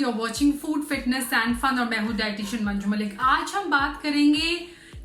you're watching Food Fitness and Fun और मैं हूँ डाइटिशियन मंजू मलिक। आज हम बात करेंगे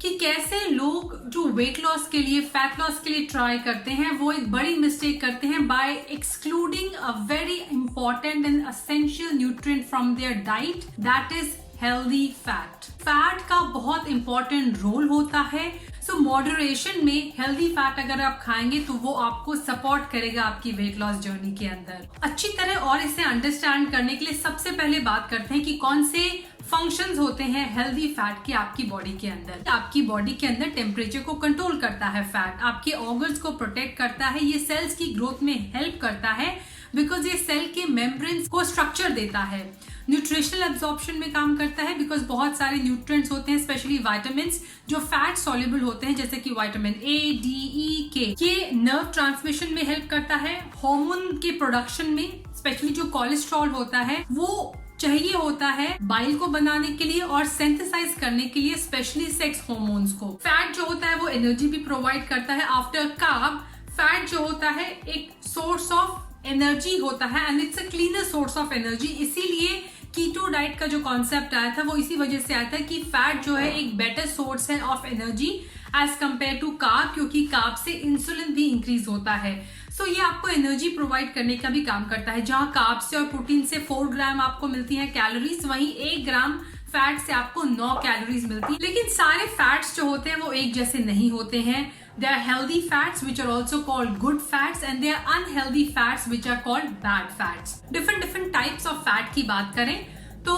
कि कैसे लोग जो वेट लॉस के लिए, फैट लॉस के लिए ट्राई करते हैं, वो एक बड़ी मिस्टेक करते हैं by excluding a very important and essential nutrient from their diet, that is healthy fat. Fat का बहुत इंपॉर्टेंट रोल होता है, सो मॉडरेशन में हेल्दी फैट अगर आप खाएंगे तो वो आपको सपोर्ट करेगा आपकी वेट लॉस जर्नी के अंदर। अच्छी तरह और इसे अंडरस्टैंड करने के लिए सबसे पहले बात करते हैं कि कौन से फंक्शंस होते हैं हेल्दी फैट के आपकी बॉडी के अंदर। आपकी बॉडी के अंदर टेम्परेचर को कंट्रोल करता है फैट, आपके ऑर्गन्स को प्रोटेक्ट करता है, ये सेल्स की ग्रोथ में हेल्प करता है बिकॉज ये सेल के मेम्ब्रेन्स को स्ट्रक्चर देता है। न्यूट्रिशनल एब्जॉर्प्शन में काम करता है बिकॉज बहुत सारे न्यूट्रिएंट्स होते हैं, स्पेशली विटामिन्स जो फैट सॉल्युबल होते हैं, जैसे कि विटामिन ए, डी, ई, के। ये नर्व ट्रांसमिशन में हेल्प करता है, हार्मोन के प्रोडक्शन में, स्पेशली जो कोलेस्ट्रॉल होता है वो चाहिए होता है बाइल को बनाने के लिए और सिंथेसाइज करने के लिए, स्पेशली सेक्स हार्मोन्स को। फैट जो होता है वो एनर्जी भी प्रोवाइड करता है। आफ्टर कार्ब फैट जो होता है एक सोर्स ऑफ एनर्जी होता है and it's a cleaner source of energy. इसीलिए कीटो डाइट का जो कॉन्सेप्ट आया था वो इसी वजह से आया था कि फैट जो है एक बेटर सोर्स है of energy as compare to carb, क्योंकि कार्ब से इंसुलिन भी इंक्रीज होता है। सो ये आपको एनर्जी प्रोवाइड करने का भी काम करता है। जहां कार्ब से और प्रोटीन से 4 ग्राम आपको मिलती है कैलोरीज, वहीं 1 ग्राम फैट से आपको 9 कैलोरीज मिलती है। लेकिन सारे फैट्स जो होते हैं वो एक जैसे नहीं होते हैं। There are healthy fats which are also called good fats and there are unhealthy fats which are called bad fats. Different types of fat की बात करें तो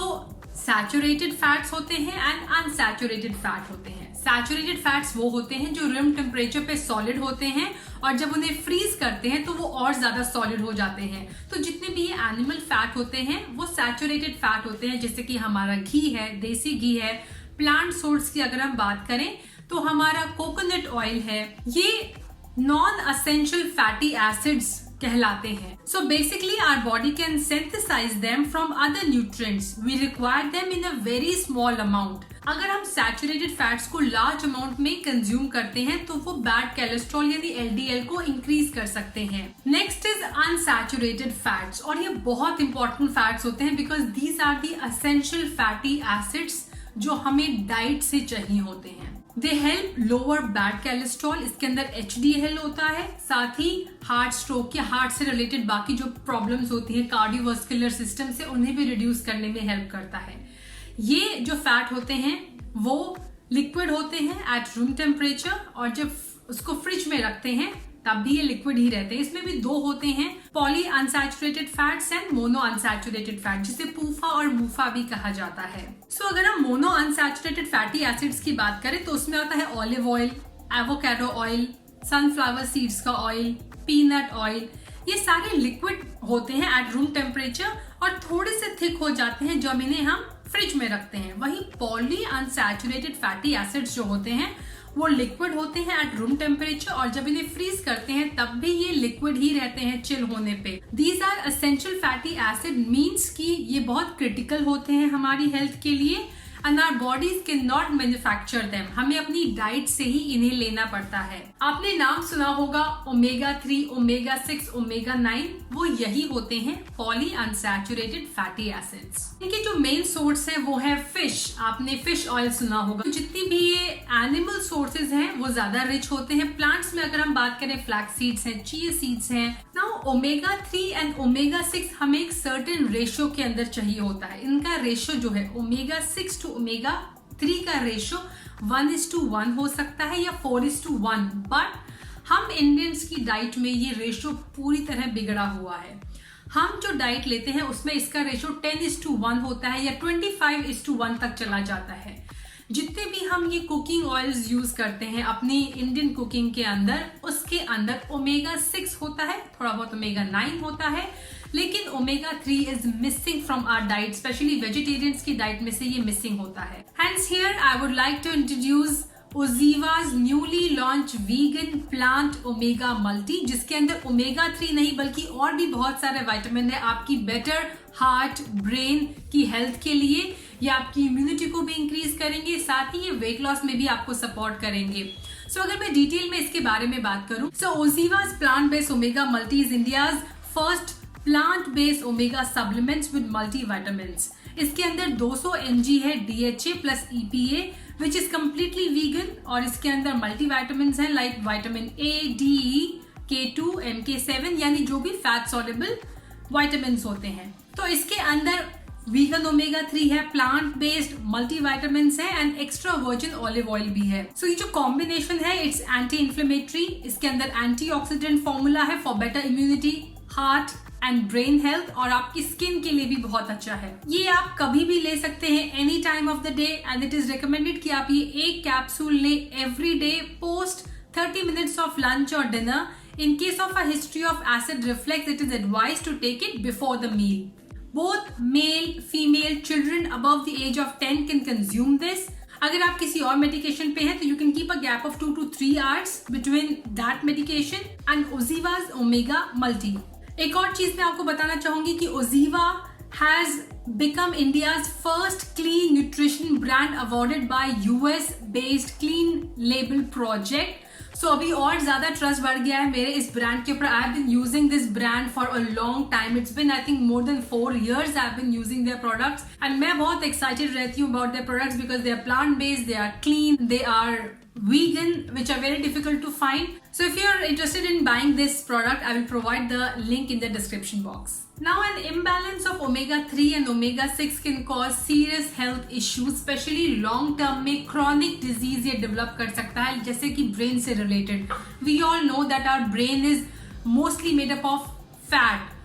saturated fats होते हैं and unsaturated fat होते हैं। Saturated fats वो होते हैं जो रूम टेम्परेचर पे सॉलिड होते हैं और जब उन्हें फ्रीज करते हैं तो वो और ज्यादा सॉलिड हो जाते हैं। तो जितने भी ये एनिमल फैट होते हैं वो सैचुरेटेड फैट होते हैं, जैसे कि हमारा घी है, देसी घी है। प्लांट सोर्स की अगर हम बात करें तो हमारा कोकोनट ऑयल है, ये नॉन असेंशियल फैटी एसिड्स कहलाते हैं। So basically our body can synthesize them from other nutrients, we require them in a very small amount. अगर हम सैचुरेटेड फैट्स को लार्ज अमाउंट में कंज्यूम करते हैं तो वो बैड कोलेस्ट्रॉल यानी एलडीएल को इंक्रीज कर सकते हैं। नेक्स्ट इज अनसैचुरेटेड फैट्स, और ये बहुत इंपॉर्टेंट फैट्स होते हैं because these are the essential fatty acids जो हमें डाइट से चाहिए होते हैं। They help lower bad cholesterol, इसके अंदर HDL होता है, साथ ही हार्ट स्ट्रोक या हार्ट से रिलेटेड बाकी जो प्रॉब्लम्स होती हैं कार्डियोवास्कुलर सिस्टम से, उन्हें भी रिड्यूस करने में हेल्प करता है। ये जो फैट होते हैं वो लिक्विड होते हैं एट रूम टेम्परेचर और जब उसको फ्रिज में रखते हैं तब भी ये लिक्विड ही रहते हैं। इसमें भी 2 होते हैं, poly unsaturated fats and mono unsaturated fat, जिसे पूफा और मूफा भी कहा जाता है। सो अगर हम मोनो अनसैचुरेटेड फैटी एसिड्स की बात करें तो उसमें आता है olive oil, avocado oil, sunflower seeds का ऑयल, पीनट ऑयल। ये सारे लिक्विड होते हैं एट रूम टेम्परेचर और थोड़े से थिक हो जाते हैं जब इन्हें हम फ्रिज में रखते हैं। वहीं पॉली अनसैचुरेटेड फैटी एसिड्स जो होते हैं वो लिक्विड होते हैं एट रूम टेम्परेचर और जब इन्हें फ्रीज करते हैं तब भी ये लिक्विड ही रहते हैं चिल होने पे। These are essential fatty acid, means कि ये बहुत क्रिटिकल होते हैं हमारी हेल्थ के लिए and our bodies can not manufacture them, हमें अपनी डाइट से ही इन्हें लेना पड़ता है। आपने नाम सुना होगा ओमेगा 3, ओमेगा 6, ओमेगा 9, वो यही होते हैं पॉली अनसैचुरेटेड फैटी एसिड्स। इनके जो मेन सोर्स है वो है फिश, आपने फिश ऑयल सुना होगा। तो जितनी भी ये एनिमल सोर्सेज हैं वो ज्यादा रिच होते हैं। प्लांट्स में अगर हम बात करें फ्लैक्स सीड्स हैं, चिया सीड्स हैं। नाउ ओमेगा 3 एंड ओमेगा 6 हमें एक सर्टेन रेशियो के अंदर चाहिए होता है। इनका रेशियो जो है ओमेगा 6 टू ओमेगा 3 का रेशियो 1:1 हो सकता है या 4:1, बट हम इंडियंस की डाइट में ये रेशियो पूरी तरह बिगड़ा हुआ है। हम जो डाइट लेते हैं उसमें इसका रेशियो 10:1 होता है या 25:1 तक चला जाता है। जितने भी हम ये कुकिंग ऑयल्स यूज करते हैं अपनी इंडियन कुकिंग के अंदर, उसके अंदर ओमेगा 6 होता है, थोड़ा बहुत ओमेगा 9 होता है, लेकिन omega 3 is missing from our diet, specially vegetarians की डाइट में से ये मिसिंग होता है। Hence here I would like to introduce Oziva's newly launch vegan plant omega multi, जिसके अंदर ओमेगा 3 नहीं बल्कि और भी बहुत सारे विटामिन है आपकी बेटर हार्ट ब्रेन की हेल्थ के लिए। ये आपकी इम्यूनिटी को भी इंक्रीज करेंगे, साथ ही ये वेट लॉस में भी आपको सपोर्ट करेंगे। सो अगर मैं डिटेल में इसके बारे में बात करूं, so Oziva's plant based omega multi is India's first plant based omega supplements with multivitamins. इसके अंदर 200 mg है DHA plus EPA which is completely vegan, और इसके अंदर मल्टीविटामिन्स हैं like vitamin A, D, K2, MK7 यानी जो भी फैट सॉल्युबल विटामिन्स होते हैं। तो इसके अंदर वीगन ओमेगा 3 है, प्लांट बेस्ड मल्टीविटामिन्स है and extra virgin olive oil भी है। सो ये जो कॉम्बिनेशन है इट्स एंटी इन्फ्लेमेटरी, इसके अंदर एंटीऑक्सीडेंट फॉर्मूला है for better immunity, heart and brain health, और आपकी स्किन के लिए भी बहुत अच्छा है। ये आप कभी भी ले सकते हैं any time of the day and it is recommended कि आप ये एक कैप्सूल ले every day post 30 minutes of lunch or dinner. In case of a history of acid reflux, it is advised to take it before the meal. Both male, female, children above the age of 10 can consume this. अगर आप किसी और medication पे हैं तो you can keep a gap of 2 to 3 hours between that medication and Oziva's Omega Multi. एक और चीज मैं आपको बताना चाहूंगी कि Oziva has become India's first clean nutrition brand awarded by US based Clean Label Project. So अभी और ज्यादा ट्रस्ट बढ़ गया है मेरे इस ब्रांड के ऊपर। I have been using this brand for a long time, it's been I think more than 4 years I have been using their products and मैं बहुत एक्साइटेड रहती हूँ about their products because they are plant based, they are clean, they are vegan, which are very difficult to find. So if you are interested in buying this product, I will provide the link in the description box. Now an imbalance of omega 3 and omega 6 can cause serious health issues, especially long term में chronic disease ये develop कर सकता है, जैसे कि brain से related. We all know that our brain is mostly made up of fat.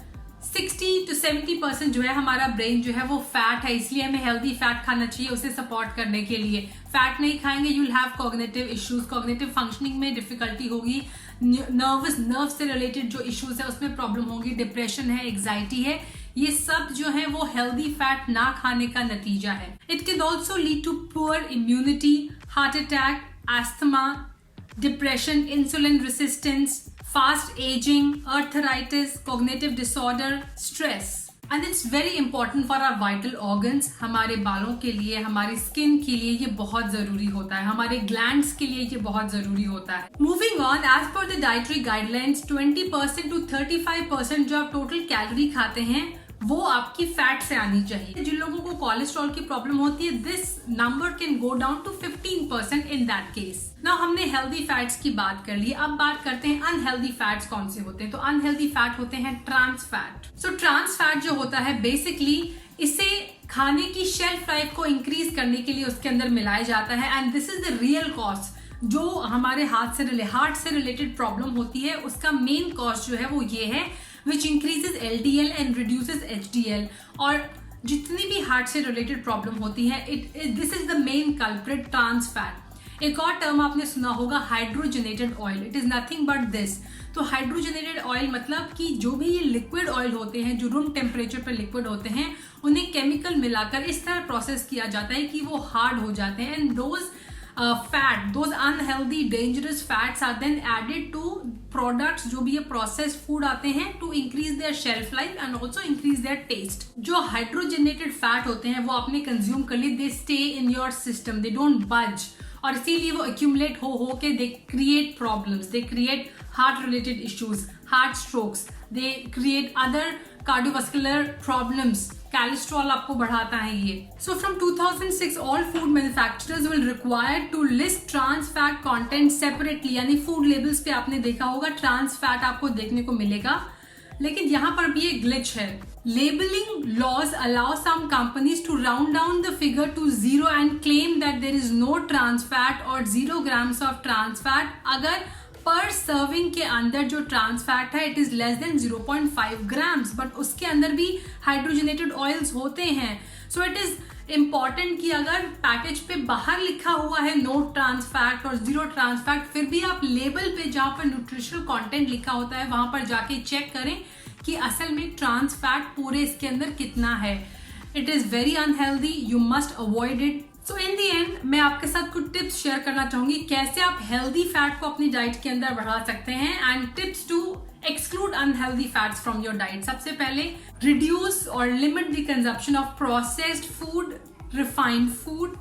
60 to 70% जो है हमारा ब्रेन जो है वो फैट है, इसलिए हमें हेल्दी फैट खाना चाहिए उसे सपोर्ट करने के लिए। फैट नहीं खाएंगे you will have cognitive issues, cognitive functioning में डिफिकल्टी होगी, नर्व से रिलेटेड जो इश्यूज है उसमें प्रॉब्लम होगी, डिप्रेशन है, एग्जाइटी है, ये सब जो है वो हेल्दी फैट ना खाने का नतीजा है। It can also lead to poor immunity, heart attack, asthma, depression, insulin resistance, fast aging, arthritis, cognitive disorder, stress. And it's very important for our vital organs. हमारे बालों के लिए, हमारी स्किन के लिए ये बहुत जरूरी होता है, हमारे ग्लैंड्स के लिए ये बहुत जरूरी होता है। Moving on, as per the dietary guidelines, 20% to 35% जो आप टोटल कैलोरी खाते हैं वो आपकी फैट से आनी चाहिए। जिन लोगों को कोलेस्ट्रॉल की प्रॉब्लम होती है this number can go down to 15% in that case. Now हमने हेल्दी फैट्स की बात कर ली, अब बात करते हैं अनहेल्दी फैट्स कौन से होते हैं। तो अनहेल्दी फैट होते हैं ट्रांस फैट। सो ट्रांस फैट जो होता है बेसिकली इसे खाने की शेल्फ लाइफ को इंक्रीज करने के लिए उसके अंदर मिलाया जाता है and this is the real cost. जो हमारे हार्ट से रिलेटेड प्रॉब्लम होती है उसका मेन कॉस्ट जो है वो ये है which increases LDL and reduces HDL, और जितनी भी हार्ट से रिलेटेड प्रॉब्लम होती है this is the main culprit trans fat. एक और टर्म आपने सुना होगा hydrogenated oil, it is nothing but this. तो हाइड्रोजनेटेड ऑयल मतलब कि जो भी ये लिक्विड ऑयल होते हैं जो रूम टेम्परेचर पर लिक्विड होते हैं उन्हें केमिकल मिलाकर इस तरह प्रोसेस किया जाता है कि वो हार्ड हो जाते हैं and those unhealthy dangerous fats are then added to products जो भी ये processed food आते हैं to increase their shelf life and also increase their taste। जो hydrogenated fat होते हैं वो आपने consume कर लिए, they stay in your system, they don't budge, और इसीलिए वो accumulate हो के they create problems, they create heart related issues, heart strokes, they create other cardiovascular problems, cholesterol आपको बढ़ाता है ये। So from 2006 all food manufacturers will require to list trans fat content separately, यानी फूड लेबल्स पे आपने देखा होगा trans fat आपको देखने को मिलेगा, लेकिन यहाँ पर भी एक ग्लिच है। Labeling laws allow some companies to round down the figure to 0 and claim that there is no trans fat or 0 grams of trans fat अगर पर सर्विंग के अंदर जो ट्रांस फैट है it is less than 0.5 grams, but उसके अंदर भी hydrogenated oils होते हैं। सो इट इज इंपॉर्टेंट कि अगर पैकेज पे बाहर लिखा हुआ है no trans fat or 0 trans fat, फिर भी आप लेबल पे जहां पर न्यूट्रिशनल कंटेंट लिखा होता है वहां पर जाके चेक करें कि असल में ट्रांस फैट पूरे इसके अंदर कितना है। It is very unhealthy, you must avoid it. So in the and मैं आपके साथ कुछ टिप्स शेयर करना चाहूंगी कैसे आप हेल्दी फैट को अपनी डाइट के अंदर बढ़ा सकते हैं and tips to exclude unhealthy fats from your diet. सबसे पहले रिड्यूस और limit the consumption of processed food, refined food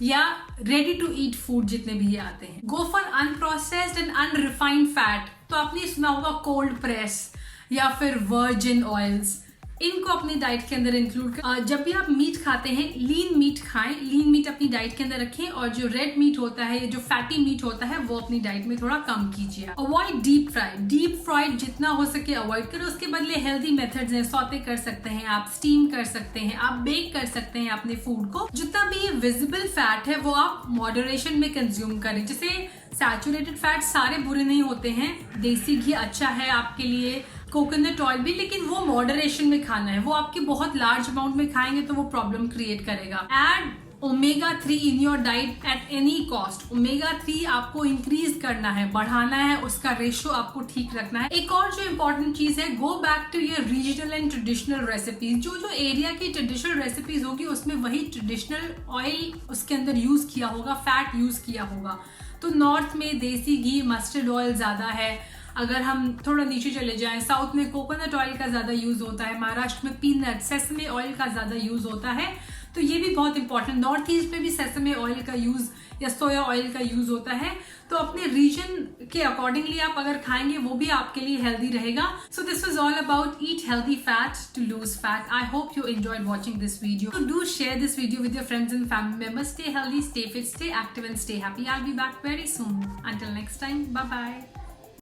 या रेडी टू ईट फूड जितने भी ये आते हैं। Go for unprocessed and unrefined fat. तो आपने सुना होगा कोल्ड प्रेस या फिर वर्जिन ऑयल्स, इनको अपनी डाइट के अंदर इंक्लूड कर। जब भी आप मीट खाते हैं, लीन मीट खाएं, लीन मीट अपनी डाइट के अंदर रखें, और जो रेड मीट होता है, जो फैटी मीट होता है, वो अपनी डाइट में थोड़ा कम कीजिए। Avoid deep fried, deep fried जितना हो सके अवॉइड करो। उसके बदले हेल्दी मेथड्स हैं, सौते कर सकते हैं आप, स्टीम कर सकते हैं आप, बेक कर सकते हैं अपने फूड को। जितना भी विजिबल फैट है वो आप मॉडरेशन में कंज्यूम करें। जैसे सैचुरेटेड फैट सारे बुरे नहीं होते हैं, देसी घी अच्छा है आपके लिए, कोकोनट ऑयल भी, लेकिन वो मॉडरेशन में खाना है। वो आपके बहुत लार्ज अमाउंट में खाएंगे तो वो प्रॉब्लम क्रिएट करेगा। Add omega 3 in your diet at any cost. Omega 3 आपको इंक्रीज करना है, बढ़ाना है, उसका रेशियो आपको ठीक रखना है। एक और जो इंपॉर्टेंट चीज है, go back to your regional and traditional recipes. जो एरिया की ट्रेडिशनल रेसिपीज होगी उसमें वही ट्रेडिशनल ऑयल उसके अंदर यूज किया होगा, फैट यूज किया होगा। तो नॉर्थ में देसी घी, मस्टर्ड ऑयल ज्यादा है। अगर हम थोड़ा नीचे चले जाएं, साउथ में कोकोनट ऑयल का ज्यादा यूज होता है, महाराष्ट्र में पीनट, सेसमे ऑयल का ज्यादा यूज होता है। तो ये भी बहुत इंपॉर्टेंट, नॉर्थ ईस्ट में भी सेसमे ऑयल का यूज या सोया ऑयल का यूज होता है। तो अपने रीजन के अकॉर्डिंगली आप अगर खाएंगे वो भी आपके लिए हेल्दी रहेगा। So this was all about eat healthy fat to lose fat. I hope you enjoyed watching this video. So do share this video with your friends and family members. Stay healthy, stay fit, stay active and stay happy. I'll be back very soon. Until next time, bye bye.